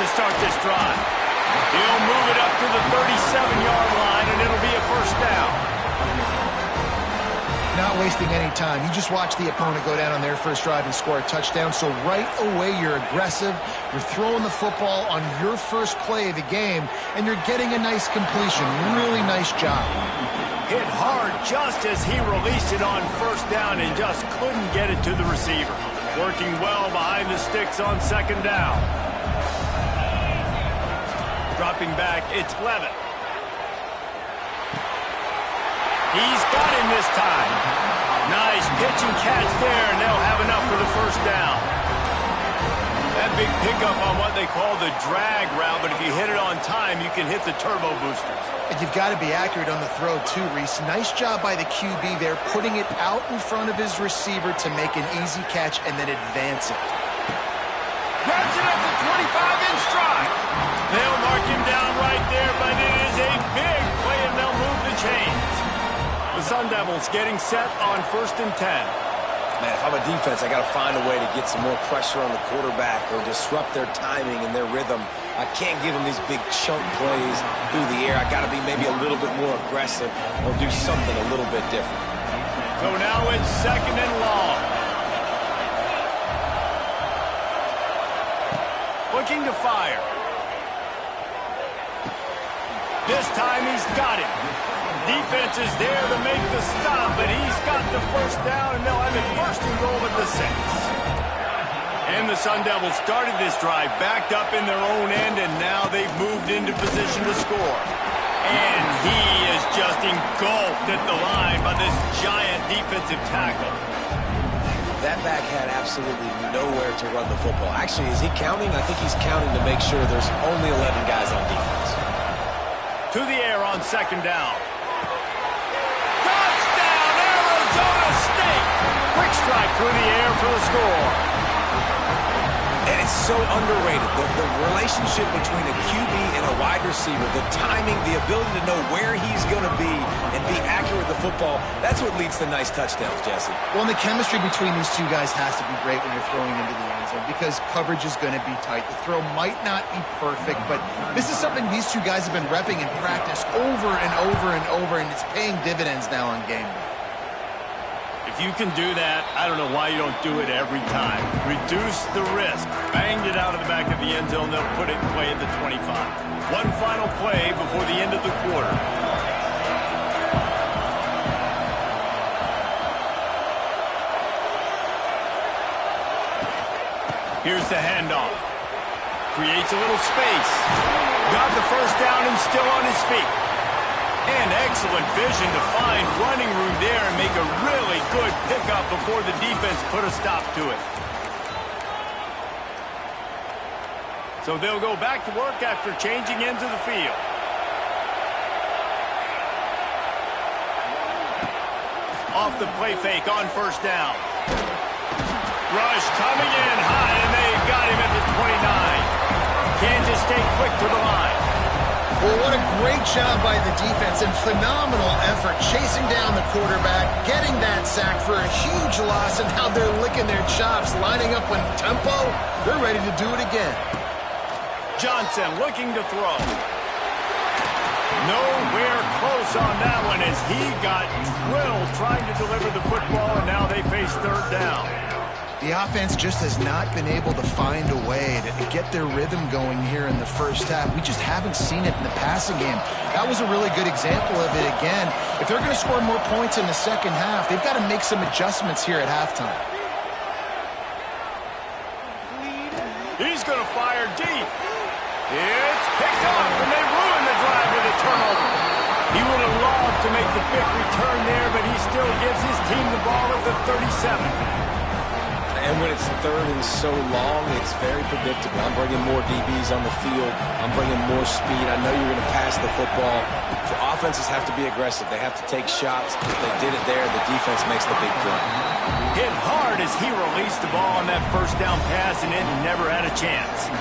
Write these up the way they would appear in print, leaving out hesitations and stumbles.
to start this drive. He'll move it up to the 37-yard line, and it'll be a first down. Not wasting any time. You just watch the opponent go down on their first drive and score a touchdown. So right away, you're aggressive. You're throwing the football on your first play of the game, and you're getting a nice completion. Really nice job. Hit hard just as he released it on first down and just couldn't get it to the receiver. Working well behind the sticks on second down. Dropping back, it's Levitt. He's got him this time. Nice pitch and catch there, and they'll have enough for the first down. That big pickup on what they call the drag route, but if you hit it on time, you can hit the turbo boosters. And you've got to be accurate on the throw, too, Reese. Nice job by the QB there, putting it out in front of his receiver to make an easy catch and then advance it. Grabs it at the 25-inch stride. They'll mark him down right there, but it is a big play, and they'll move the chains. The Sun Devils getting set on 1st and 10. Man, if I'm a defense, I got to find a way to get some more pressure on the quarterback or disrupt their timing and their rhythm. I can't give them these big chunk plays through the air. I got to be maybe a little bit more aggressive or do something a little bit different. So now it's 2nd and long. Looking to fire. This time he's got it. Defense is there to make the stop, and he's got the first down, and they'll have it 1st and goal at the 6. And the Sun Devils started this drive backed up in their own end, and now they've moved into position to score. And he is just engulfed at the line by this giant defensive tackle. That back had absolutely nowhere to run the football. Actually, is he counting? I think he's counting to make sure there's only 11 guys on defense. To the air on 2nd down. Touchdown, Arizona State! Quick strike through the air for the score. And it's so underrated. The relationship between a QB and a wide receiver, the timing, the ability to know where he's going to be and be accurate with the football, that's what leads to nice touchdowns, Jesse. Well, and the chemistry between these two guys has to be great when you're throwing into the end zone because coverage is going to be tight. The throw might not be perfect, but this is something these two guys have been repping in practice over and over and over, and it's paying dividends now on game day. If you can do that, I don't know why you don't do it every time. Reduce the risk. Banged it out of the back of the end zone. They'll put it in play at the 25. One final play before the end of the quarter. Here's the handoff. Creates a little space. Got the first down and still on his feet. And excellent vision to find running room there and make a really good pickup before the defense put a stop to it. So they'll go back to work after changing into the field. Off the play fake on 1st down. Rush coming in high, and they've got him at the 29. Kansas State quick to the line. Well, what a great job by the defense and phenomenal effort chasing down the quarterback, getting that sack for a huge loss, and now they're licking their chops, lining up on tempo. They're ready to do it again. Johnson looking to throw. Nowhere close on that one as he got drilled trying to deliver the football, and now they face 3rd down. The offense just has not been able to find a way to get their rhythm going here in the first half. We just haven't seen it in the passing game. That was a really good example of it again. If they're going to score more points in the second half, they've got to make some adjustments here at halftime. He's going to fire deep. It's picked up, and they ruin the drive with a turnover. He would have loved to make the big return there, but he still gives his team the ball at the 37. And when it's 3rd and so long, it's very predictable. I'm bringing more DBs on the field. I'm bringing more speed. I know you're going to pass the football. So offenses have to be aggressive. They have to take shots. If they did it there, the defense makes the big play. Hit hard as he released the ball on that 1st down pass, and it never had a chance.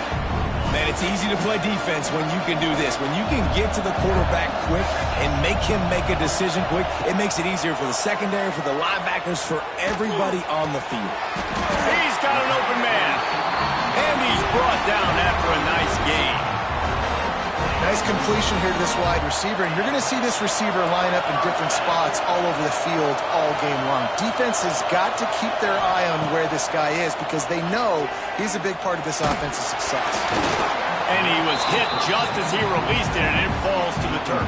Man, it's easy to play defense when you can do this. When you can get to the quarterback quick and make him make a decision quick, it makes it easier for the secondary, for the linebackers, for everybody on the field. He's got an open man. And he's brought down after a nice gain. Nice completion here to this wide receiver, and you're going to see this receiver line up in different spots all over the field all game long. Defense has got to keep their eye on where this guy is because they know he's a big part of this offense's success. And he was hit just as he released it, and it falls to the turf.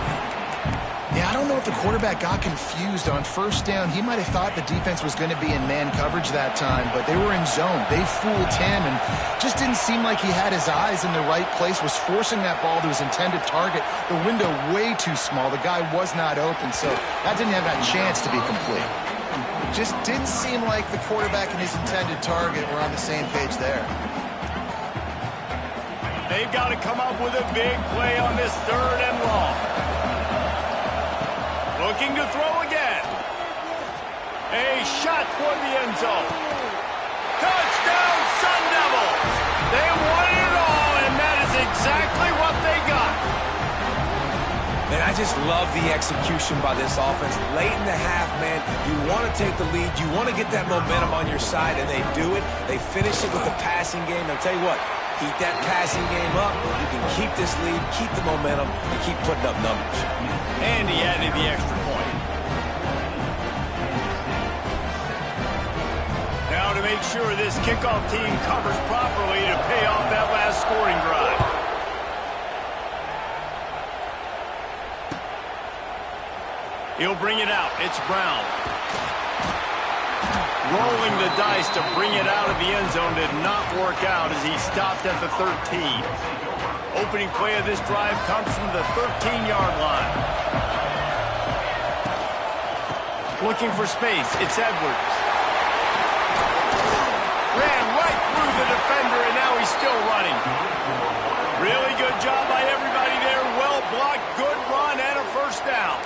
Yeah, I don't know if the quarterback got confused on first down. He might have thought the defense was going to be in man coverage that time, but they were in zone. They fooled him and just didn't seem like he had his eyes in the right place, was forcing that ball to his intended target. The window way too small. The guy was not open, so that didn't have that chance to be complete. It just didn't seem like the quarterback and his intended target were on the same page there. They've got to come up with a big play on this 3rd and long. Looking to throw again. A shot toward the end zone. Touchdown, Sun Devils! They won it all, and that is exactly what they got. Man, I just love the execution by this offense. Late in the half, man, you want to take the lead. You want to get that momentum on your side, and they do it. They finish it with the passing game. I'll tell you what, keep that passing game up. You can keep this lead, keep the momentum, and keep putting up numbers. And he added the extra point. Now to make sure this kickoff team covers properly to pay off that last scoring drive. He'll bring it out. It's Brown. Rolling the dice to bring it out of the end zone did not work out as he stopped at the 13. Opening play of this drive comes from the 13-yard line. Looking for space. It's Edwards. Ran right through the defender, and now he's still running. Really good job by everybody there. Well blocked, good run, and a first down.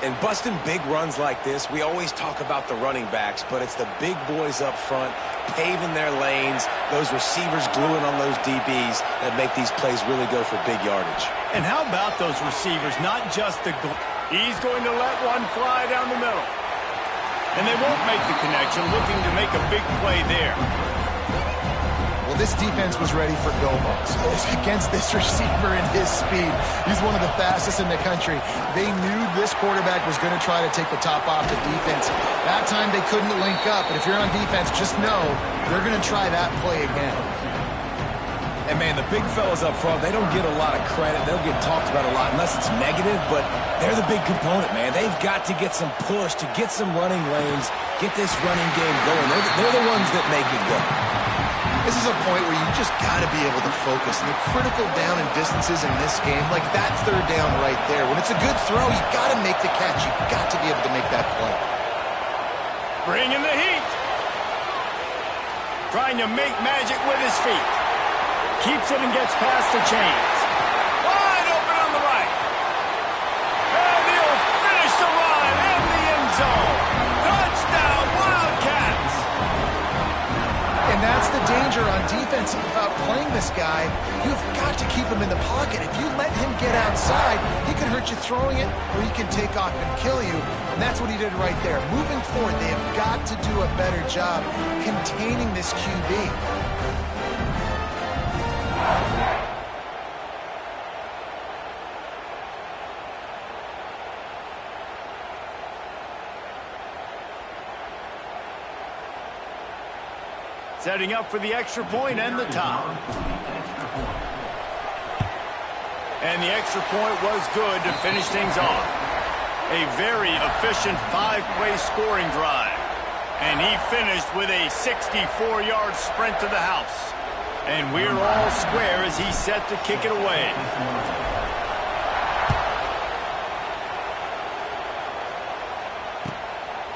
And busting big runs like this, we always talk about the running backs, but it's the big boys up front, paving their lanes, those receivers gluing on those DBs that make these plays really go for big yardage. And how about those receivers, not just the goal? He's going to let one fly down the middle. And they won't make the connection, looking to make a big play there. Well, this defense was ready for go balls against this receiver and his speed. He's one of the fastest in the country. They knew this quarterback was going to try to take the top off the defense. That time they couldn't link up, but if you're on defense, just know they're going to try that play again. And, man, the big fellas up front, they don't get a lot of credit. They'll get talked about a lot unless it's negative, but they're the big component, man. They've got to get some push, to get some running lanes, get this running game going. They're the ones that make it go. This is a point where you just got to be able to focus. And the critical down and distances in this game, like that 3rd down right there, when it's a good throw, you got to make the catch. You got to be able to make that play. Bringing the heat. Trying to make magic with his feet. Keeps it and gets past the chains. Wide open on the right. And he'll finish the run in the end zone. Touchdown, Wildcats. And that's the danger on defense about playing this guy. You've got to keep him in the pocket. If you let him get outside, he can hurt you throwing it, or he can take off and kill you. And that's what he did right there. Moving forward, they have got to do a better job containing this QB. Setting up for the extra point and the tie. And the extra point was good to finish things off. A very efficient 5-play scoring drive. And he finished with a 64-yard sprint to the house. And we're all square as he's set to kick it away.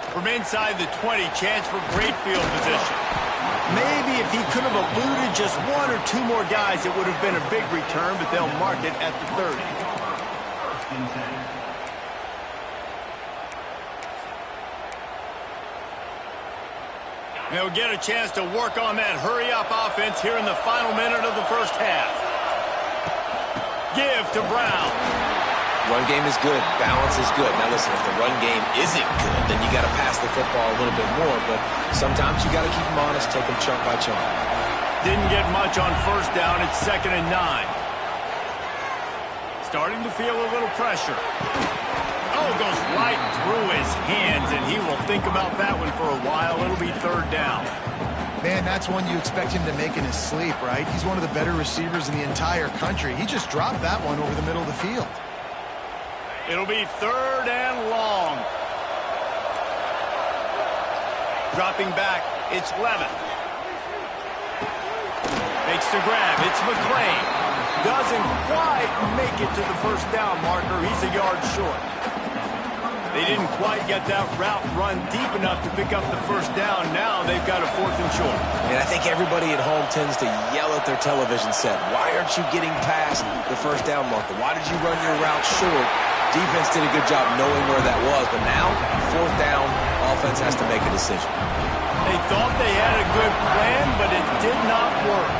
From inside the 20, chance for great field position. Maybe if he could have eluded just 1 or 2 more guys, it would have been a big return, but they'll mark it at the 30. They'll get a chance to work on that hurry-up offense here in the final minute of the first half. Give to Brown. Run game is good. Balance is good. Now, listen, if the run game isn't good, then you got to pass the football a little bit more. But sometimes you got to keep them honest, take them chunk by chunk. Didn't get much on first down. It's 2nd and 9. Starting to feel a little pressure. Oh, goes right through his hands, and he will think about that one for a while. It'll be 3rd down. Man, that's one you expect him to make in his sleep, right? He's one of the better receivers in the entire country. He just dropped that one over the middle of the field. It'll be 3rd and long. Dropping back, it's Levitt. Makes the grab, it's McClain. Doesn't quite make it to the first down marker. He's a yard short. They didn't quite get that route run deep enough to pick up the first down. Now they've got a 4th and short. And I think everybody at home tends to yell at their television set. Why aren't you getting past the first down marker? Why did you run your route short? Defense did a good job knowing where that was, but now, 4th down, offense has to make a decision. They thought they had a good plan, but it did not work.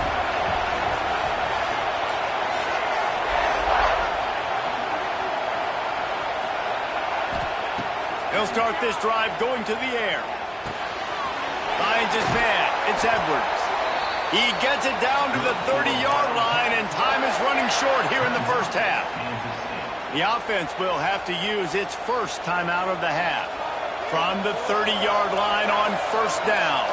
He'll start this drive going to the air. Finds his man. It's Edwards. He gets it down to the 30-yard line, and time is running short here in the first half. The offense will have to use its first timeout of the half. From the 30-yard line on first down.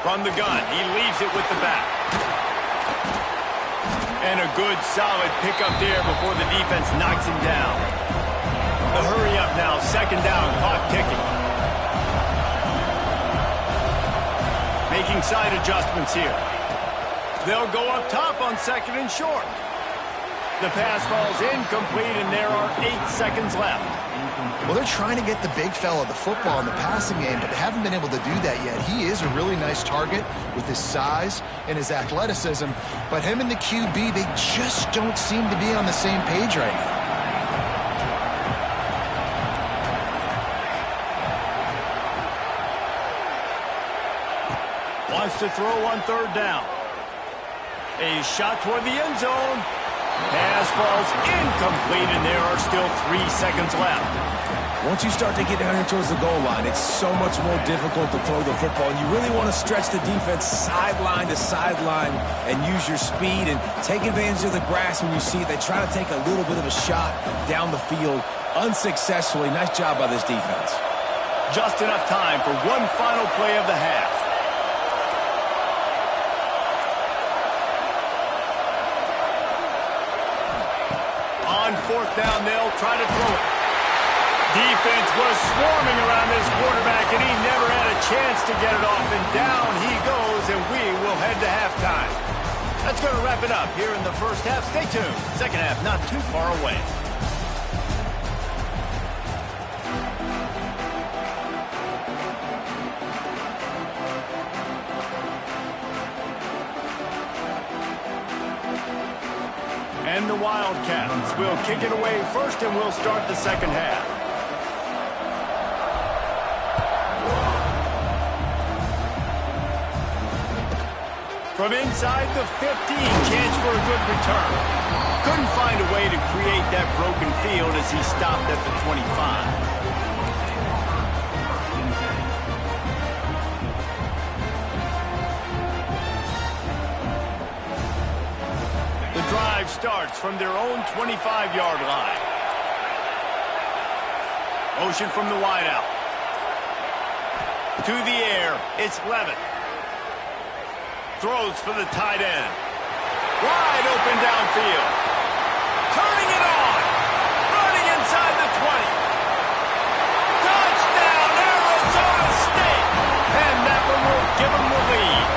From the gun, he leaves it with the back. And a good, solid pickup there before the defense knocks him down. The hurry up now, 2nd down, clock ticking. Making side adjustments here. They'll go up top on 2nd and short. The pass falls incomplete, and there are 8 seconds left. Well, they're trying to get the big fella the football in the passing game, but they haven't been able to do that yet. He is a really nice target with his size and his athleticism, but him and the QB, they just don't seem to be on the same page right now. Wants to throw on 3rd down. A shot toward the end zone. Pass falls incomplete, and there are still 3 seconds left. Once you start to get down here towards the goal line, it's so much more difficult to throw the football. And you really want to stretch the defense sideline to sideline and use your speed and take advantage of the grass when you see it. They try to take a little bit of a shot down the field unsuccessfully. Nice job by this defense. Just enough time for one final play of the half. On 4th down, they'll try to throw it. Defense was swarming around this quarterback, and he never had a chance to get it off. And down he goes, and we will head to halftime. That's going to wrap it up here in the first half. Stay tuned. Second half not too far away. And the Wildcats will kick it away first, and we'll start the second half. From inside the 15, chance for a good return. Couldn't find a way to create that broken field as he stopped at the 25. The drive starts from their own 25-yard line. Motion from the wideout. To the air, it's Levitt. Throws for the tight end. Wide open downfield. Turning it on. Running inside the 20. Touchdown, Arizona State. And that one will give them the lead.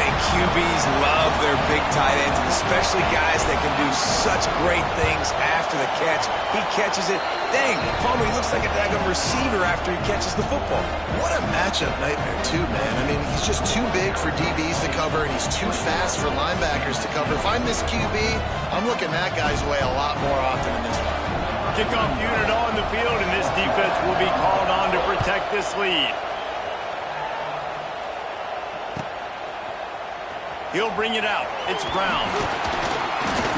And QBs love their big tight ends, and especially guys that can do such great things after the catch. He catches it. Dang, Palmer, he looks like a daggum receiver after he catches the football. What a matchup nightmare, too, man. I mean, he's just too big for DBs to cover, and he's too fast for linebackers to cover. If I'm this QB, I'm looking that guy's way a lot more often than this one. Kickoff unit on the field, and this defense will be called on to protect this lead. He'll bring it out. It's Brown.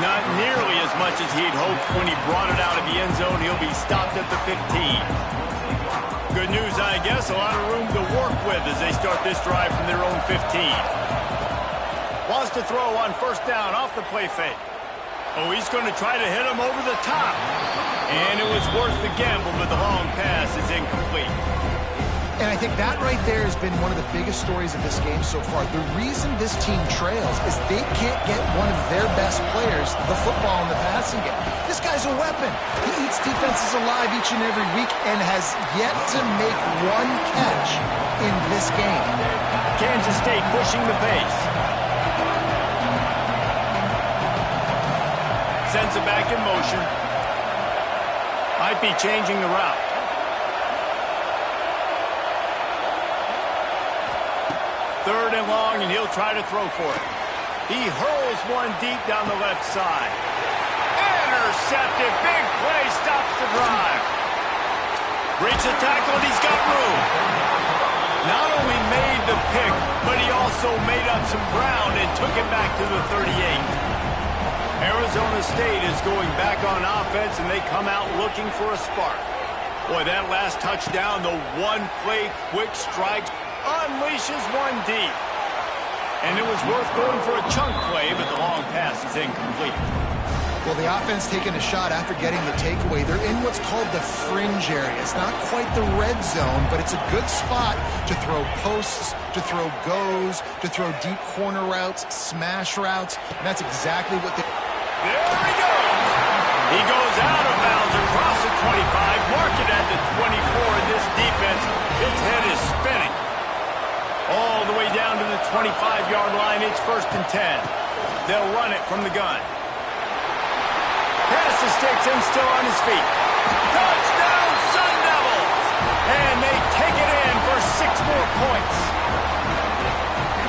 Not nearly as much as he'd hoped when he brought it out of the end zone. He'll be stopped at the 15. Good news, I guess. A lot of room to work with as they start this drive from their own 15. Wants to throw on first down off the play fake. Oh, he's going to try to hit him over the top. And it was worth the gamble, but the long pass is incomplete. And I think that right there has been one of the biggest stories of this game so far. The reason this team trails is they can't get one of their best players the football in the passing game. This guy's a weapon. He eats defenses alive each and every week and has yet to make one catch in this game. Kansas State pushing the pace. Sends it back in motion. Might be changing the route. Third and long, and he'll try to throw for it. He hurls one deep down the left side. Intercepted. Big play. Stops the drive. Breaks the tackle, and he's got room. Not only made the pick, but he also made up some ground and took it back to the 38. Arizona State is going back on offense, and they come out looking for a spark. Boy, that last touchdown, the one-play quick strike, unleashes one deep. And it was worth going for a chunk play, but the long pass is incomplete. Well, the offense taking a shot after getting the takeaway. They're in what's called the fringe area. It's not quite the red zone, but it's a good spot to throw posts, to throw goes, to throw deep corner routes, smash routes. And that's exactly what they... There he goes. He goes out of bounds across the 25, mark it at the 24, and this defense, its head is spinning. All the way down to the 25-yard line. It's 1st and 10. They'll run it from the gun. Pass the sticks and still on his feet. Touchdown, Sun Devils! And they take it in for 6 more points.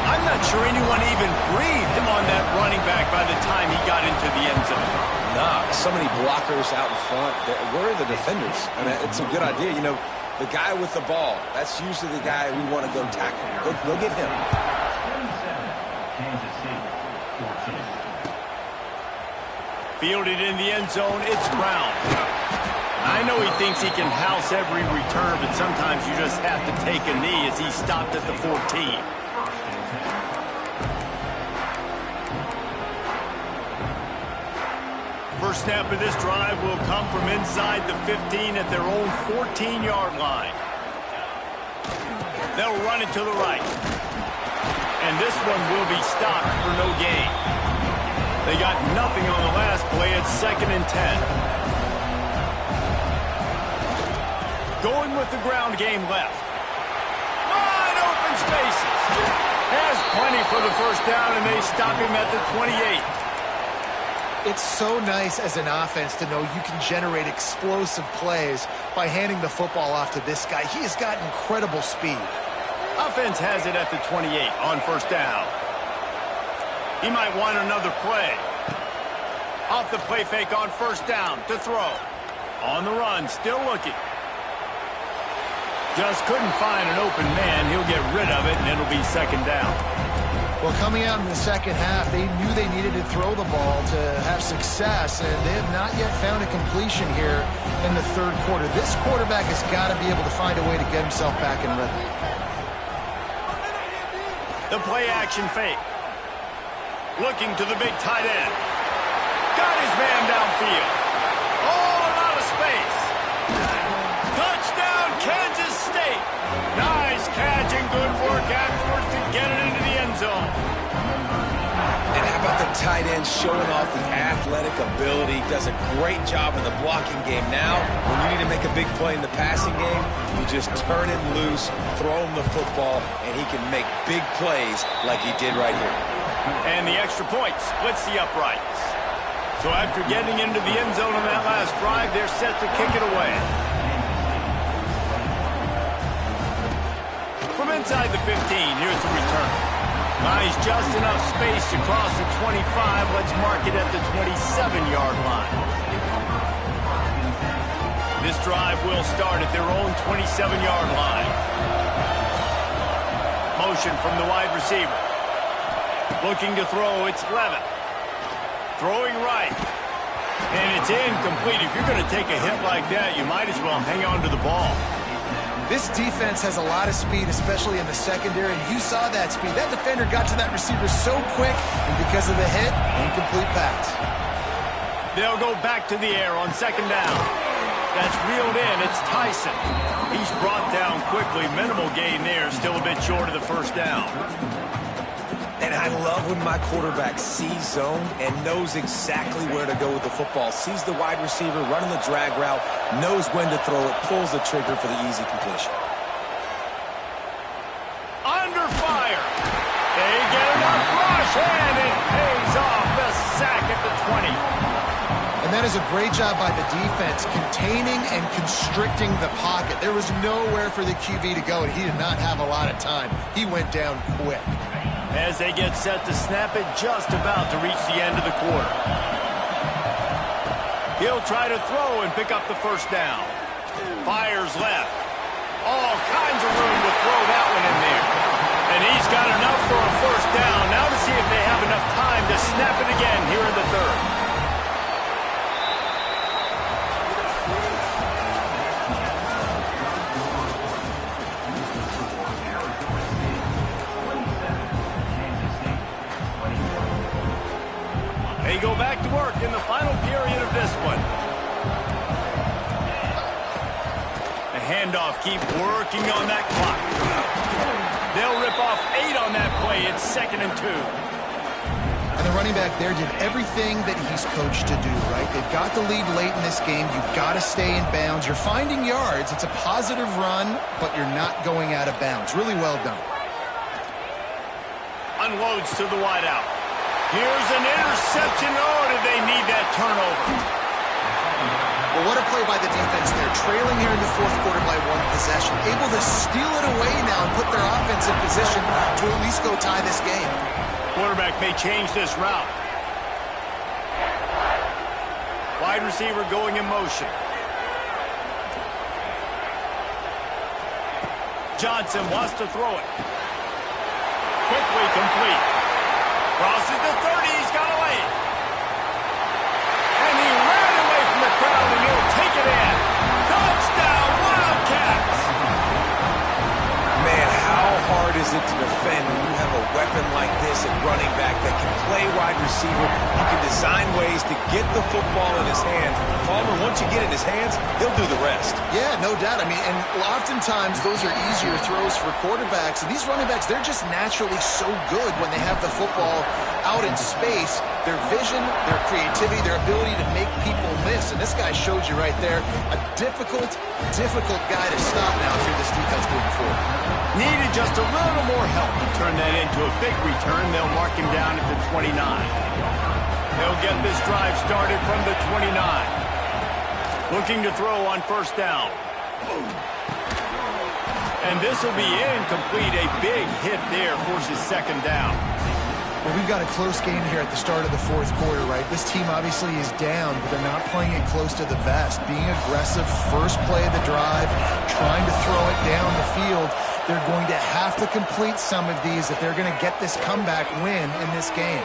I'm not sure anyone even breathed on that running back by the time he got into the end zone. Nah, so many blockers out in front. Where are the defenders? I mean, it's a good idea. You know, the guy with the ball, that's usually the guy we want to go tackle. Go get him. Fielded in the end zone, it's Brown. I know he thinks he can house every return, but sometimes you just have to take a knee as he stopped at the 14. First snap of this drive will come from inside the 15 at their own 14-yard line. They'll run it to the right. And this one will be stopped for no gain. They got nothing on the last play. It's 2nd and 10. Going with the ground game left. Wide open spaces. Has plenty for the first down, and they stop him at the 28. It's so nice as an offense to know you can generate explosive plays by handing the football off to this guy. He has got incredible speed. Offense has it at the 28 on first down. He might want another play. Off the play fake on first down to throw. On the run, still looking. Just couldn't find an open man. He'll get rid of it, and it'll be 2nd down. Well, coming out in the second half, they knew they needed to throw the ball to have success, and they have not yet found a completion here in the 3rd quarter. This quarterback has got to be able to find a way to get himself back in rhythm. The play action fake. Looking to the big tight end. Got his man downfield. Oh, a lot of space. Touchdown, Kansas State. Nice catch and good work afterwards to get it into the end zone. And how about the tight end showing off the athletic ability? Does a great job in the blocking game. Now, when you need to make a big play in the passing game, you just turn him loose, throw him the football, and he can make big plays like he did right here. And the extra point splits the uprights. So after getting into the end zone on that last drive, they're set to kick it away. From inside the 15, here's the return. Buys just enough space to cross the 25. Let's mark it at the 27-yard line. This drive will start at their own 27-yard line. Motion from the wide receiver. Looking to throw, it's Levitt. Throwing right. And it's incomplete. If you're going to take a hit like that, you might as well hang on to the ball. This defense has a lot of speed, especially in the secondary, and you saw that speed. That defender got to that receiver so quick, and because of the hit, incomplete pass. They'll go back to the air on second down. That's reeled in. It's Tyson. He's brought down quickly. Minimal gain there. Still a bit short of the first down. And I love when my quarterback sees zone and knows exactly where to go with the football. Sees the wide receiver running the drag route, knows when to throw it, pulls the trigger for the easy completion. Under fire. They get enough rush, and it pays off. The sack at the 20. And that is a great job by the defense, containing and constricting the pocket. There was nowhere for the QB to go, and he did not have a lot of time. He went down quick. As they get set to snap it, just about to reach the end of the quarter. He'll try to throw and pick up the first down. Fires left. All kinds of room to throw that one in there. And he's got enough for a first down. Now to see if they have enough time to snap it again here in the third. They go back to work in the final period of this one. The handoff, keep working on that clock. They'll rip off 8 on that play. It's 2nd and 2. And the running back there did everything that he's coached to do, right? They've got the lead late in this game. You've got to stay in bounds. You're finding yards. It's a positive run, but you're not going out of bounds. Really well done. Unloads to the wideout. Here's an interception. Oh, did they need that turnover? Well, what a play by the defense there. Trailing here in the fourth quarter by 1 possession. Able to steal it away now and put their offense in position to at least go tie this game. Quarterback may change this route. Wide receiver going in motion. Johnson wants to throw it. Quickly complete. Crosses the 30. He's got away. And he ran away from the crowd, and he'll take it in. Touchdown, Wildcats! Man, how hard is it to defend when you have a weapon like this at running back that can play wide receiver? He can design ways to get the football in his hands. Palmer, once you get it in his hands, he'll do the rest. Yeah, no doubt. I mean, and oftentimes those are easier throws for quarterbacks. And these running backs, they're just naturally so good when they have the football out in space. Their vision, their creativity, their ability to make people miss. And this guy showed you right there, a difficult guy to stop now through this defense moving forward. Needed just a little more help to turn that into a big return. They'll mark him down at the 29. They'll get this drive started from the 29. Looking to throw on first down. And this will be incomplete. A big hit there forces second down. Well, we've got a close game here at the start of the fourth quarter, right? This team obviously is down, but they're not playing it close to the vest. Being aggressive, first play of the drive, trying to throw it down the field. They're going to have to complete some of these if they're going to get this comeback win in this game.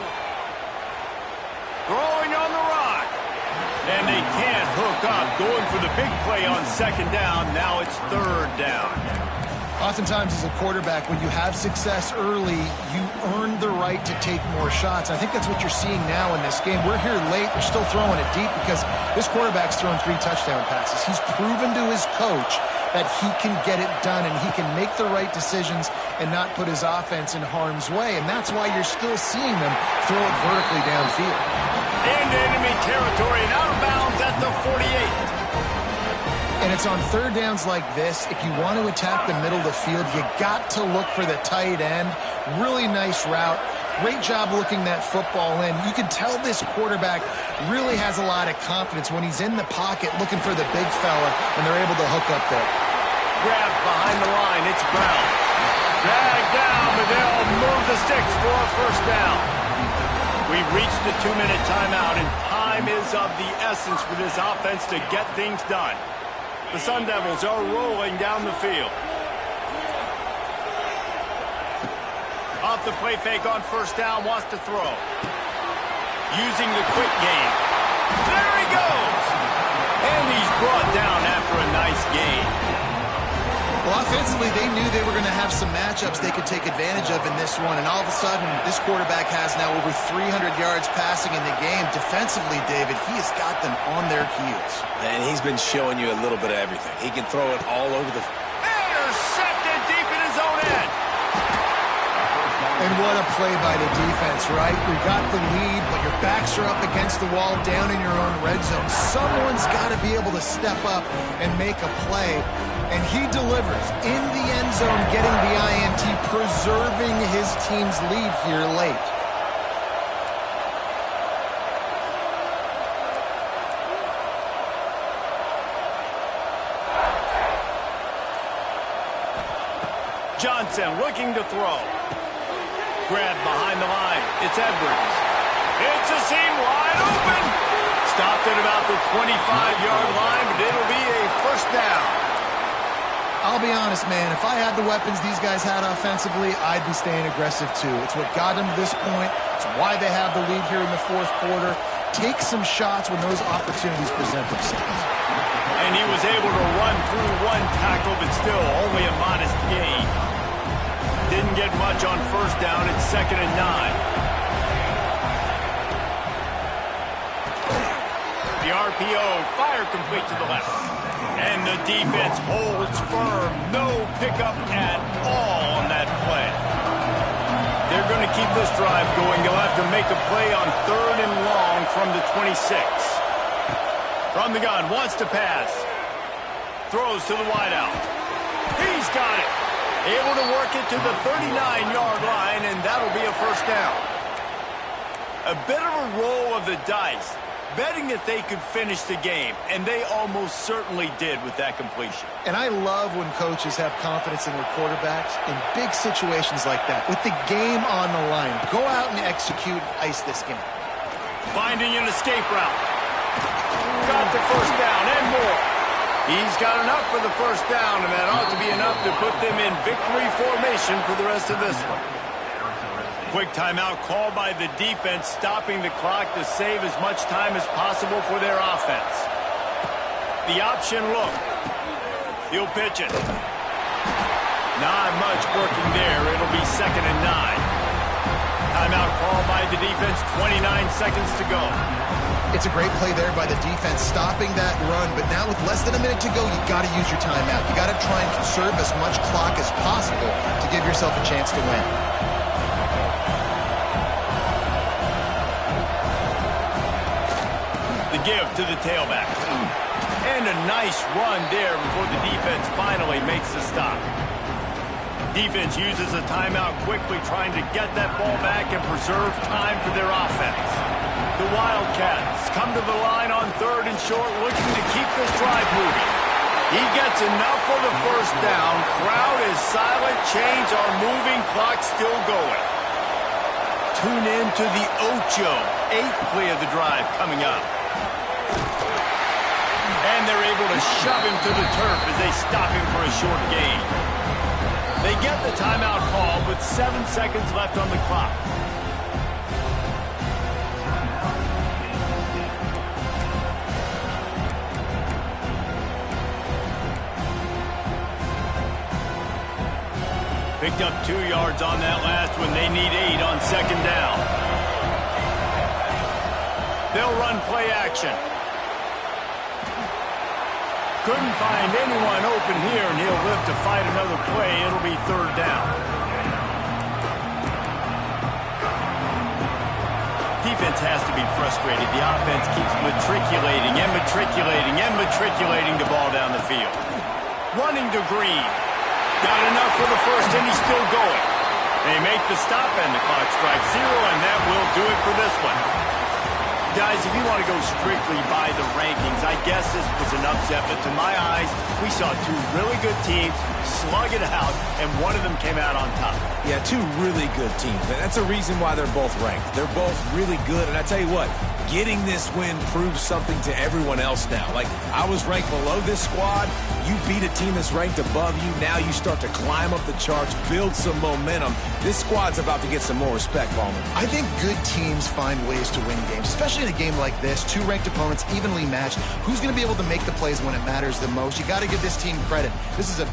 Throwing on the rock. And they can't hook up. Going for the big play on second down. Now it's third down. Oftentimes as a quarterback, when you have success early, you earn the right to take more shots. I think that's what you're seeing now in this game. We're here late. They're still throwing it deep because this quarterback's thrown 3 touchdown passes. He's proven to his coach that he can get it done and he can make the right decisions and not put his offense in harm's way. And that's why you're still seeing them throw it vertically downfield. Into enemy territory and out of bounds at the 48. And it's on third downs like this. If you want to attack the middle of the field, you got to look for the tight end. Really nice route. Great job looking that football in. You can tell this quarterback really has a lot of confidence when he's in the pocket looking for the big fella, and they're able to hook up there. Grab behind the line. It's Brown. Dragged down, but they'll move the sticks for a first down. We've reached the 2-minute timeout, and time is of the essence for this offense to get things done. The Sun Devils are rolling down the field. Off the play fake on first down, wants to throw. Using the quick game. There he goes! And he's brought down after a nice gain. Well, Offensively, they knew they were going to have some matchups they could take advantage of in this one, and all of a sudden, this quarterback has now over 300 yards passing in the game. Defensively, David, he has got them on their heels. And he's been showing you a little bit of everything. He can throw it all over the... Intercepted deep in his own end. And what a play by the defense, right? We got the lead, but your backs are up against the wall down in your own red zone. Someone's got to be able to step up and make a play. And he delivers in the end zone, getting the INT, preserving his team's lead here late. Johnson looking to throw. Grab behind the line. It's Edwards. It's a seam wide open. Stopped at about the 25-yard line, but it'll be a first down. I'll be honest, man. If I had the weapons these guys had offensively, I'd be staying aggressive too. It's what got them to this point. It's why they have the lead here in the fourth quarter. Take some shots when those opportunities present themselves. And he was able to run through one tackle, but still only a modest gain. Didn't get much on first down. It's 2nd and 9. The RPO, fire complete to the left. And the defense holds firm. No pickup at all on that play. They're going to keep this drive going. They'll have to make a play on 3rd and long from the 26. From the gun, wants to pass. Throws to the wideout. He's got it. Able to work it to the 39-yard line, and that'll be a first down. A bit of a roll of the dice, betting that they could finish the game, and they almost certainly did with that completion. And I love when coaches have confidence in their quarterbacks in big situations like that. With the game on the line, go out and execute and ice this game. Finding an escape route. Got the first down and more. He's got enough for the first down, and that ought to be enough to put them in victory formation for the rest of this one. Quick timeout called by the defense, stopping the clock to save as much time as possible for their offense. The option look. He'll pitch it. Not much working there. It'll be 2nd and 9. Timeout called by the defense, 29 seconds to go. It's a great play there by the defense, stopping that run. But now with less than a minute to go, you've got to use your timeout. You've got to try and conserve as much clock as possible to give yourself a chance to win. The give to the tailback. And a nice run there before the defense finally makes the stop. Defense uses a timeout quickly, trying to get that ball back and preserve time for their offense. The Wildcats come to the line on 3rd and short, looking to keep this drive moving. He gets enough for the first down. Crowd is silent. Chains are moving. Clock still going. Tune in to the Ocho. 8th play of the drive coming up. And they're able to shove him to the turf as they stop him for a short gain. They get the timeout call with 7 seconds left on the clock. Picked up 2 yards on that last one. They need 8 on 2nd down. They'll run play action. Couldn't find anyone open here, and he'll live to fight another play. It'll be 3rd down. Defense has to be frustrated. The offense keeps matriculating and matriculating and matriculating the ball down the field. Running to Green. Got enough for the first, and he's still going. They make the stop, and the clock strikes 0, and that will do it for this one. Guys, if you want to go strictly by the rankings, I guess this was an upset, but to my eyes, we saw 2 really good teams slug it out, and one of them came out on top. Yeah, 2 really good teams, and that's a reason why they're both ranked. They're both really good, and I tell you what, getting this win proves something to everyone else now. Like, I was ranked below this squad. You beat a team that's ranked above you. Now you start to climb up the charts, build some momentum. This squad's about to get some more respect, Ballman. I think good teams find ways to win games, especially in a game like this. 2 ranked opponents, evenly matched. Who's going to be able to make the plays when it matters the most? You got to give this team credit. This is a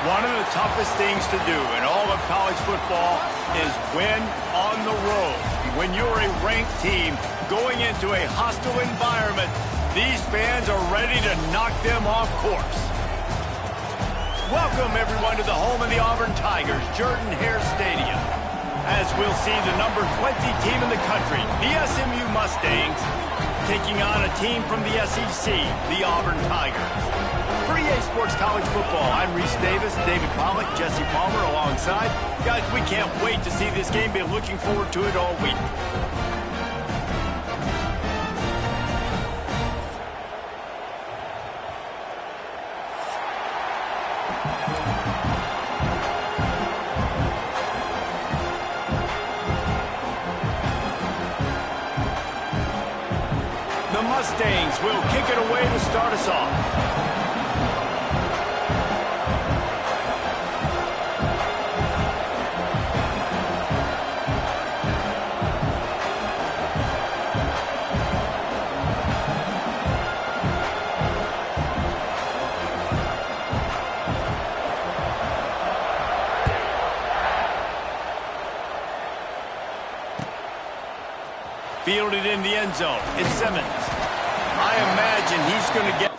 One of the toughest things to do in all of college football is win on the road. When you're a ranked team going into a hostile environment, these fans are ready to knock them off course. Welcome, everyone, to the home of the Auburn Tigers, Jordan-Hare Stadium. As we'll see the number 20 team in the country, the SMU Mustangs, taking on a team from the SEC, the Auburn Tigers. For EA Sports College Football, I'm Reese Davis, David Pollack, Jesse Palmer alongside. Guys, we can't wait to see this game. Been looking forward to it all week. The Mustangs will kick it away to start us off. Fielded in the end zone. It's Simmons. I imagine he's going to get...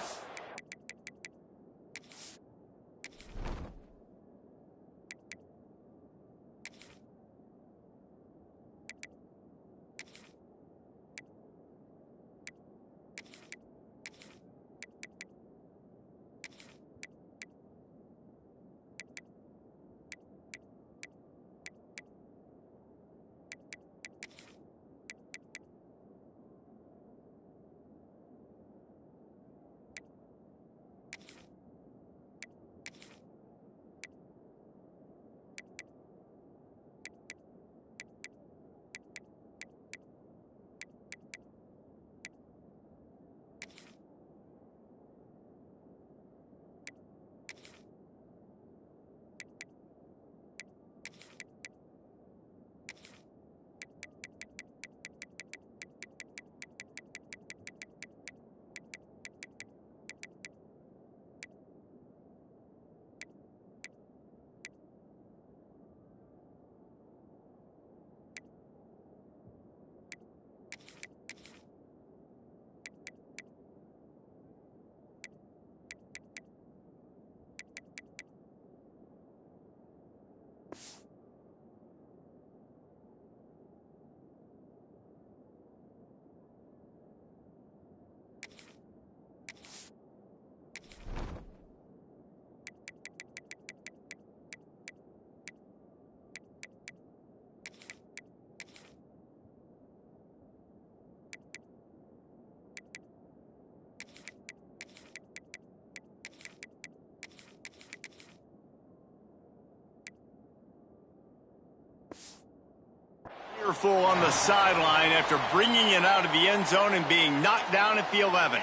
Full on the sideline after bringing it out of the end zone and being knocked down at the 11.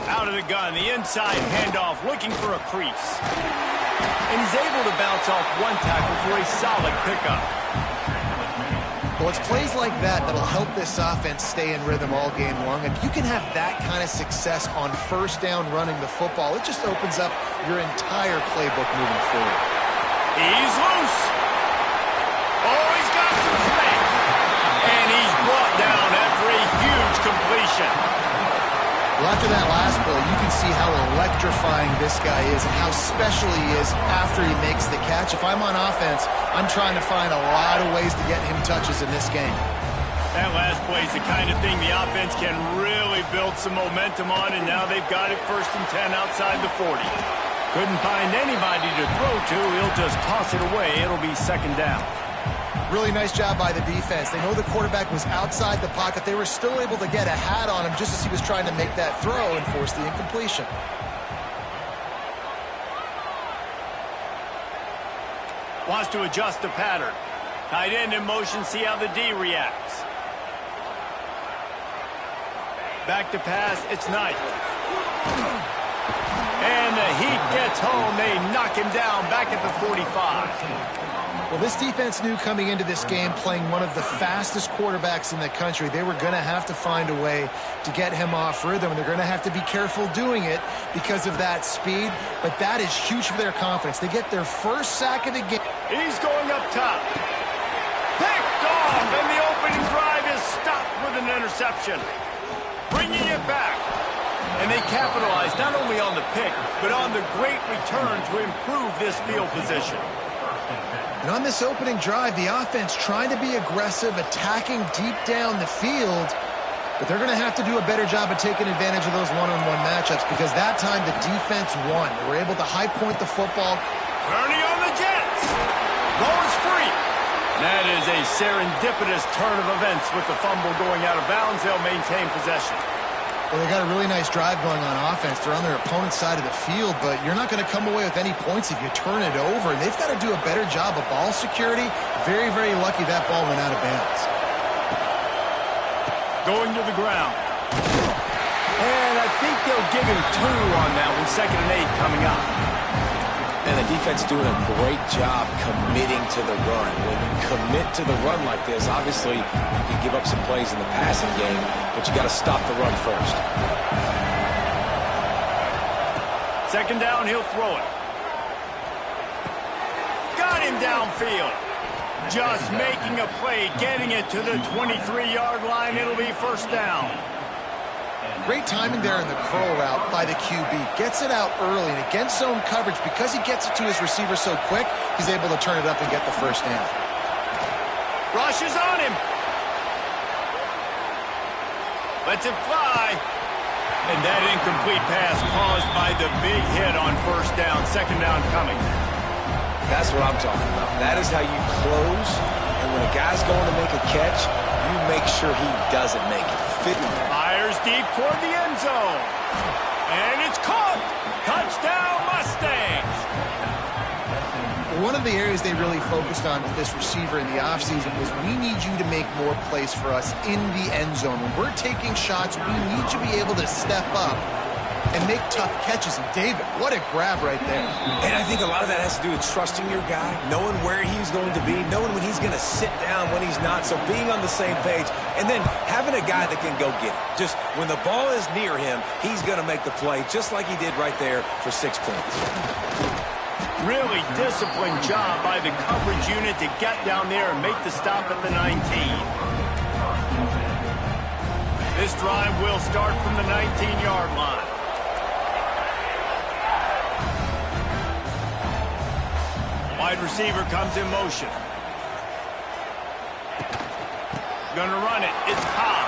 Out of the gun, the inside handoff, looking for a crease. And he's able to bounce off one tackle for a solid pickup. Well, it's plays like that that'll help this offense stay in rhythm all game long. If you can have that kind of success on first down running the football, it just opens up your entire playbook moving forward. He's loose. Oh, he's got some space. And he's brought down after a huge completion. Well, after that last play, you can see how electrifying this guy is and how special he is after he makes the catch. If I'm on offense, I'm trying to find a lot of ways to get him touches in this game. That last play is the kind of thing the offense can really build some momentum on, and now they've got it 1st and 10 outside the 40. Couldn't find anybody to throw to. He'll just toss it away. It'll be 2nd down. Really nice job by the defense. They know the quarterback was outside the pocket. They were still able to get a hat on him just as he was trying to make that throw and force the incompletion. Wants to adjust the pattern. Tight end in motion, see how the D reacts. Back to pass, it's Knight. And the Heat gets home. They knock him down back at the 45. Well, this defense knew coming into this game, playing one of the fastest quarterbacks in the country, they were going to have to find a way to get him off rhythm, and they're going to have to be careful doing it because of that speed, but that is huge for their confidence. They get their first sack of the game. He's going up top. Picked off, and the opening drive is stopped with an interception. Bringing it back. And they capitalized not only on the pick, but on the great return to improve this field position. And on this opening drive, the offense trying to be aggressive, attacking deep down the field, but they're going to have to do a better job of taking advantage of those one-on-one matchups because that time the defense won. They were able to high point the football. Turning on the Jets. Ball is free. That is a serendipitous turn of events with the fumble going out of bounds. They'll maintain possession. Well, they got a really nice drive going on offense. They're on their opponent's side of the field, but you're not going to come away with any points if you turn it over. And they've got to do a better job of ball security. Very, very lucky that ball went out of bounds. Going to the ground. And I think they'll give him 2 on that one. 2nd and 8 coming up. And the defense doing a great job committing to the run. When you commit to the run like this, obviously you can give up some plays in the passing game, but you got to stop the run first. 2nd down, he'll throw it. Got him downfield. Just making a play, getting it to the 23-yard line. It'll be 1st down. Great timing there in the curl route by the QB. Gets it out early, and against zone coverage, because he gets it to his receiver so quick, he's able to turn it up and get the 1st down. Rush is on him. Lets it fly. And that incomplete pass caused by the big hit on 1st down. 2nd down coming. That's what I'm talking about. That is how you close. And when a guy's going to make a catch, you make sure he doesn't make it. Fires deep toward the end zone. And it's caught. Touchdown, Mustangs. One of the areas they really focused on with this receiver in the offseason was we need you to make more plays for us in the end zone. When we're taking shots, we need you to be able to step up and make tough catches. And David, what a grab right there. And I think a lot of that has to do with trusting your guy, knowing where he's going to be, knowing when he's going to sit down, when he's not, so being on the same page, and then having a guy that can go get it. Just when the ball is near him, he's going to make the play, just like he did right there for 6 points. Really disciplined job by the coverage unit to get down there and make the stop at the 19. This drive will start from the 19-yard line. Wide receiver comes in motion. Gonna run it. It's Cobb.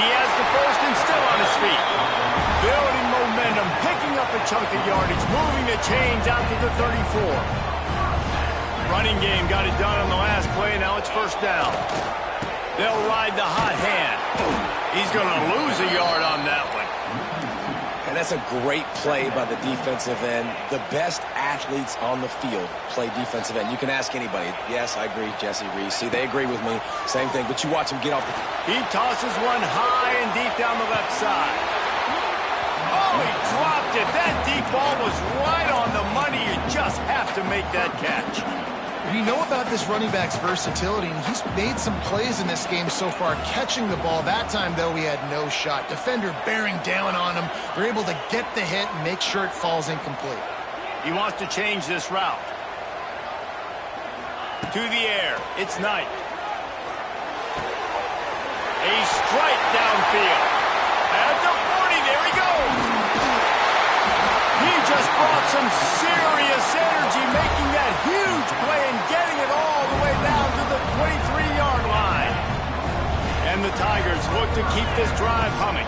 He has the 1st and still on his feet. Building momentum, picking up a chunk of yardage, moving the chains out to the 34. Running game got it done on the last play. Now it's 1st down. They'll ride the hot hand. He's gonna lose a yard on that one. And that's a great play by the defensive end. The best athletes on the field play defensive end. You can ask anybody. Yes, I agree, Jesse Reese. See, they agree with me. Same thing, but you watch him get off the... He tosses one high and deep down the left side. Oh, he dropped it. That deep ball was right on the money. You just have to make that catch. We know about this running back's versatility, and he's made some plays in this game so far, catching the ball. That time, though, he had no shot. Defender bearing down on him. They're able to get the hit and make sure it falls incomplete. He wants to change this route. To the air. It's Knight. A strike downfield. At the 40, there he goes. He just brought some serious energy, making that huge play and getting it all the way down to the 23-yard line. And the Tigers look to keep this drive humming.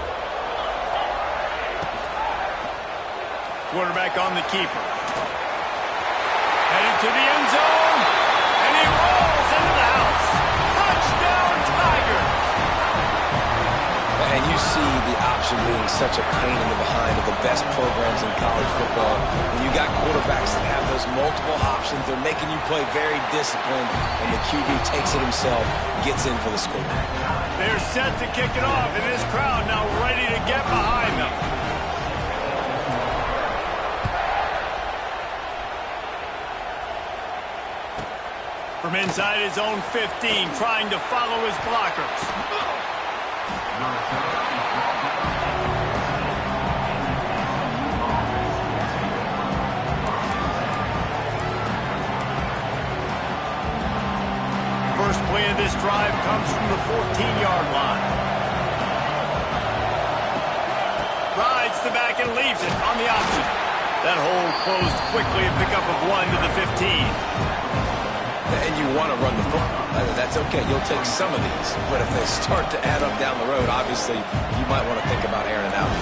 Quarterback on the keeper. Headed to the end zone. And he rolls into the house. Touchdown, Tigers. And you see the option being such a pain in the behind of the best programs in college football. When you got quarterbacks that have those multiple options, they're making you play very disciplined, and the QB takes it himself, gets in for the score. They're set to kick it off, and this crowd now ready to get behind them. From inside his own 15, trying to follow his blockers. First play of this drive comes from the 14-yard line. Rides the back and leaves it on the option. That hole closed quickly, a pickup of 1 to the 15. And you want to run the football. That's okay. You'll take some of these. But if they start to add up down the road, obviously, you might want to think about airing it out.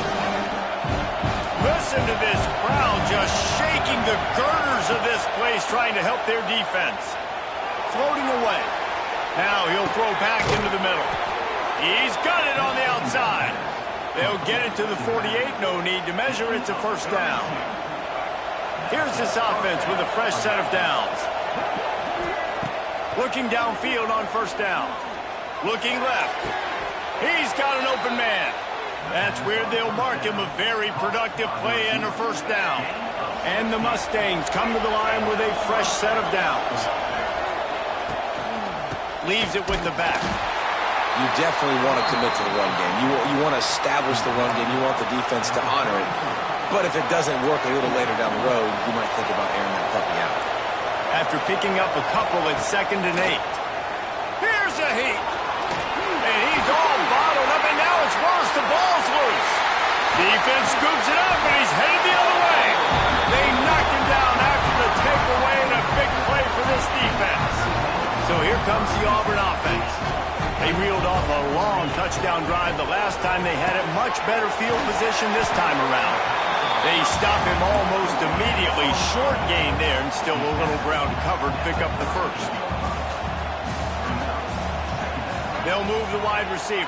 Listen to this crowd just shaking the girders of this place, trying to help their defense. Floating away. Now he'll throw back into the middle. He's got it on the outside. They'll get it to the 48. No need to measure. It's a first down. Here's this offense with a fresh set of downs. Looking downfield on first down. Looking left. He's got an open man. That's where they'll mark him. A very productive play and a first down. And the Mustangs come to the line with a fresh set of downs. Leaves it with the back. You definitely want to commit to the run game. You want to establish the run game. You want the defense to honor it. But if it doesn't work a little later down the road, you might think about airing that puppy out. After picking up a couple at 2nd and 8. Here's a heat. And he's all bottled up, and now it's worse. The ball's loose. Defense scoops it up, and he's headed the other way. They knocked him down after the takeaway, and a big play for this defense. So here comes the Auburn offense. They reeled off a long touchdown drive the last time. They had a much better field position this time around. They stop him almost immediately. Short gain there, and still a little ground to cover to pick up the first. They'll move the wide receiver.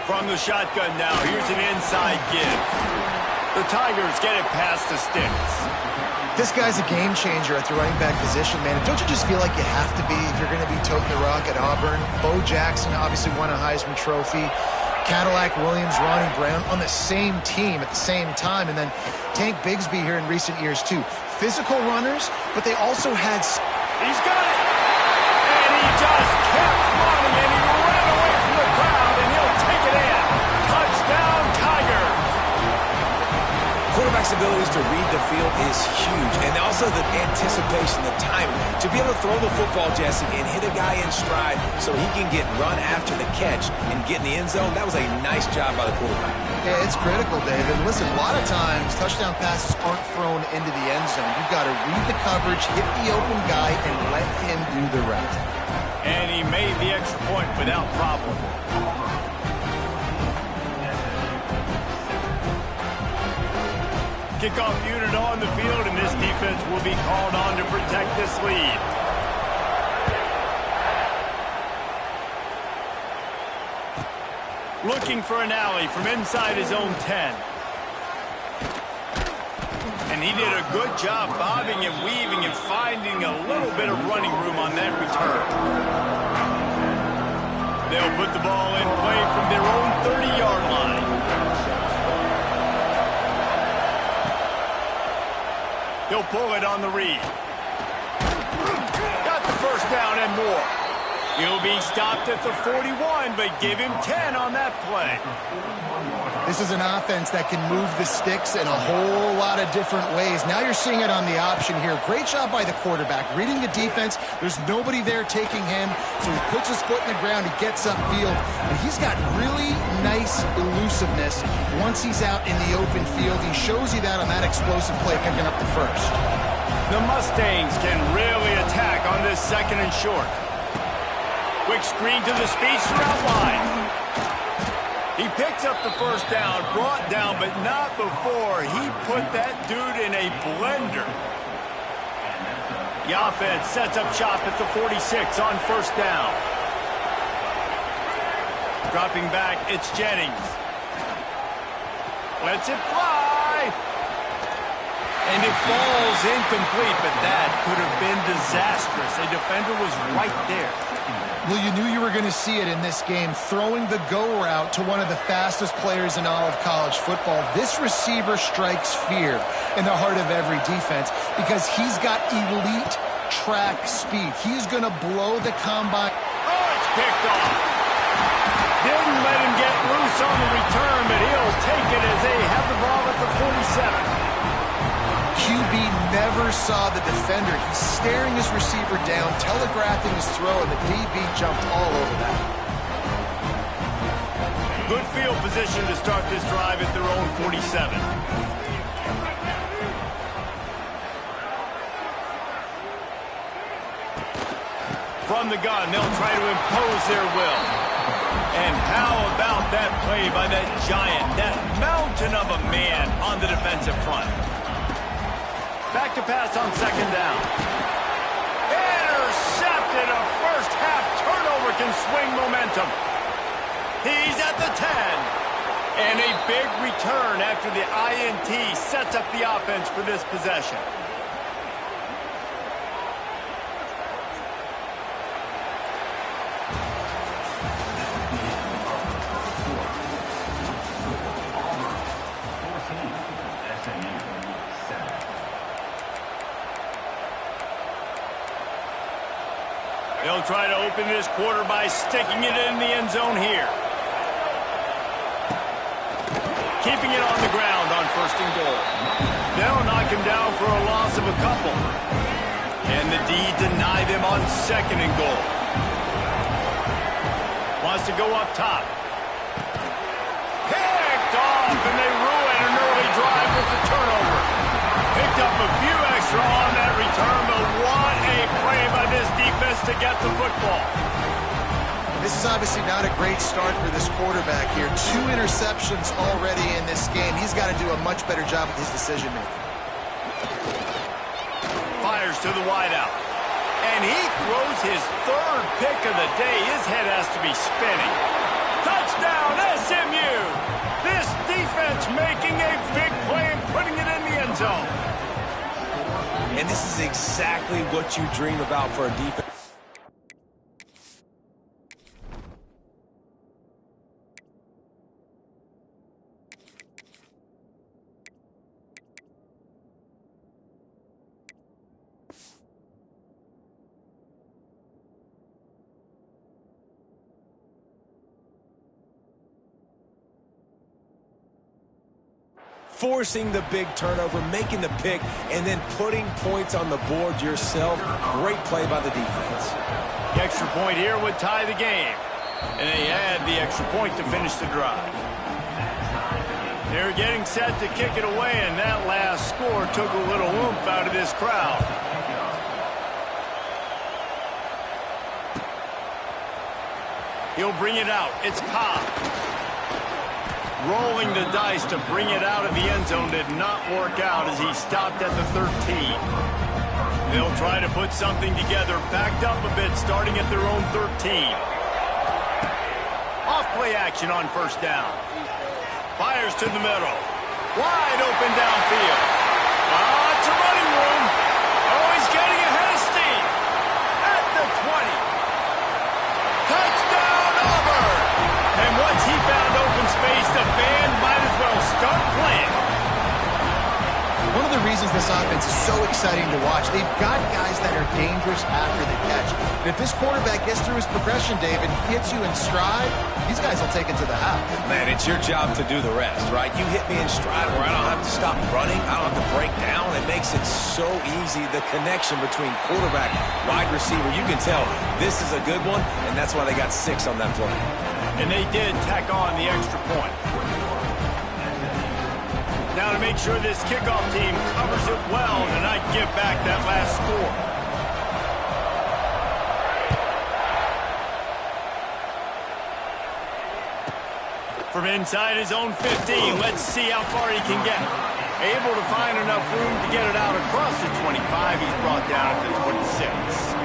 From the shotgun now, here's an inside give. The Tigers get it past the sticks. This guy's a game changer at the running back position, man. Don't you just feel like you have to be if you're going to be toting the rock at Auburn? Bo Jackson obviously won a Heisman Trophy. Cadillac Williams, Ronnie Brown on the same team at the same time. And then Tank Bigsby here in recent years, too. Physical runners, but they also had... He's got it! And he just kept running, and he ran away from the crowd, and he'll take it in. Touchdown, Tigers! Quarterback's abilities to read the field is huge. And also the anticipation, the timing. To be able to throw the football, Jesse, and hit a guy in stride so he can get run after the catch and get in the end zone, that was a nice job by the quarterback. Yeah, it's critical, David. Listen, a lot of times touchdown passes aren't thrown into the end zone. You've got to read the coverage, hit the open guy, and let him do the rest. And he made the extra point without problem. Kickoff unit on the field, and this defense will be called on to protect this lead. Looking for an alley from inside his own 10. And he did a good job bobbing and weaving and finding a little bit of running room on that return. They'll put the ball in play from their own 30-yard line. He'll pull it on the read. Got the first down and more. He'll be stopped at the 41, but give him 10 on that play. This is an offense that can move the sticks in a whole lot of different ways. Now you're seeing it on the option here. Great job by the quarterback. Reading the defense, there's nobody there taking him, so he puts his foot in the ground, he gets upfield, and he's got really nice elusiveness once he's out in the open field. He shows you that on that explosive play picking up the first. The Mustangs can really attack on this 2nd and short. Quick screen to the speedster outline. He picks up the first down, brought down, but not before he put that dude in a blender. The offense sets up shop at the 46 on first down. Dropping back, it's Jennings. Lets it fly. And it falls incomplete, but that could have been disastrous. A defender was right there. Well, you knew you were going to see it in this game, throwing the go route to one of the fastest players in all of college football. This receiver strikes fear in the heart of every defense because he's got elite track speed. He's going to blow the combine. Oh, it's picked off. Didn't let him get loose on the return, but he'll take it as they have the ball at the 47. QB never saw the defender. He's staring his receiver down, telegraphing his throw, and the DB jumped all over that. Good field position to start this drive at their own 47. From the gun, they'll try to impose their will. And how about that play by that giant, that mountain of a man on the defensive front? Back to pass on second down. Intercepted. A first half turnover can swing momentum. He's at the 10. And a big return after the INT sets up the offense for this possession. They'll try to open this quarter by sticking it in the end zone here. Keeping it on the ground on first and goal. They'll knock him down for a loss of a couple. And the D deny them on second and goal. Wants to go up top. Picked off, and they ruin an early drive with the turnover. Picked up a few extra on that return, but what a play by this defense to get the football. This is obviously not a great start for this quarterback here. 2 interceptions already in this game. He's got to do a much better job with his decision-making. Fires to the wideout. And he throws his third pick of the day. His head has to be spinning. Touchdown, SMU! This defense making a big play and putting it in the end zone. And this is exactly what you dream about for a defense. Forcing the big turnover, making the pick, and then putting points on the board yourself. Great play by the defense. The extra point here would tie the game. And they had the extra point to finish the drive. They're getting set to kick it away, and that last score took a little oomph out of this crowd. He'll bring it out. It's Cobb. Rolling the dice to bring it out of the end zone did not work out as he stopped at the 13. They'll try to put something together, backed up a bit, starting at their own 13. Off play action on first down. Fires to the middle. Wide open downfield. It's a running room. Oh, he's getting ahead of steam. At the 20. Touchdown, Auburn. And once he found open space, the band might as well start playing. One of the reasons this offense is so exciting to watch, they've got guys that are dangerous after the catch. And if this quarterback gets through his progression, David, hits you in stride, these guys will take it to the house. Man, it's your job to do the rest, right? You hit me in stride where I don't have to stop running. I don't have to break down. It makes it so easy. The connection between quarterback, wide receiver, you can tell this is a good one, and that's why they got 6 on that play. And they did tack on the extra point. Now to make sure this kickoff team covers it well and not give back that last score. From inside his own 15, let's see how far he can get. Able to find enough room to get it out across the 25. He's brought down at the 26.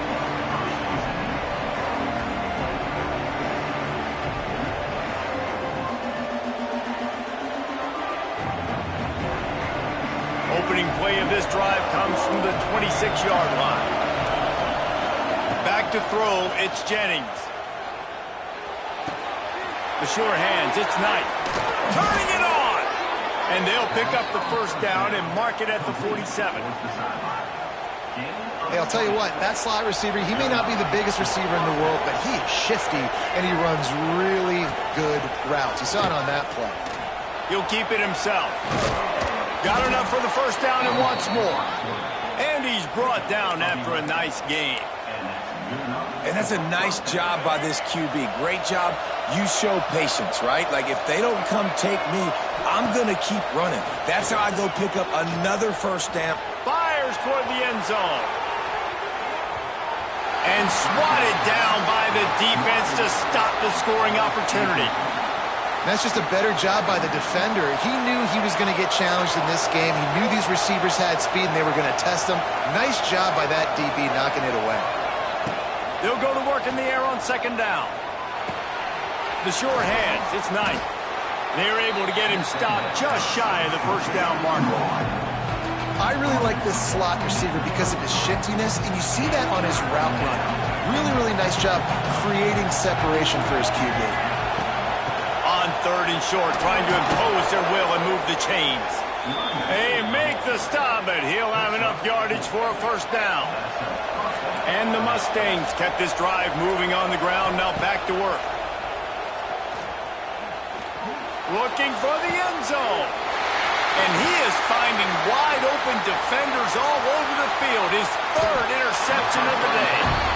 Opening play of this drive comes from the 26-yard line. Back to throw, it's Jennings. The sure hands, it's Knight. Turning it on! And they'll pick up the first down and mark it at the 47. Hey, I'll tell you what, that slot receiver, he may not be the biggest receiver in the world, but he is shifty, and he runs really good routes. You saw it on that play. He'll keep it himself. Got enough for the first down and wants more. And he's brought down after a nice game. And that's a nice job by this QB. Great job. You show patience, right? Like, if they don't come take me, I'm going to keep running. That's how I go pick up another first down. Fires toward the end zone. And swatted down by the defense to stop the scoring opportunity. That's just a better job by the defender. He knew he was going to get challenged in this game. He knew these receivers had speed and they were going to test him. Nice job by that DB knocking it away. They'll go to work in the air on second down. The sure hands, it's Knight. They're able to get him stopped just shy of the first down marker. I really like this slot receiver because of his shiftiness, and you see that on his route run. Really, really nice job creating separation for his QB. On third and short, trying to impose their will and move the chains. They make the stop, but he'll have enough yardage for a first down. And the Mustangs kept this drive moving on the ground, now back to work. Looking for the end zone. And he is finding wide-open defenders all over the field. His third interception of the day.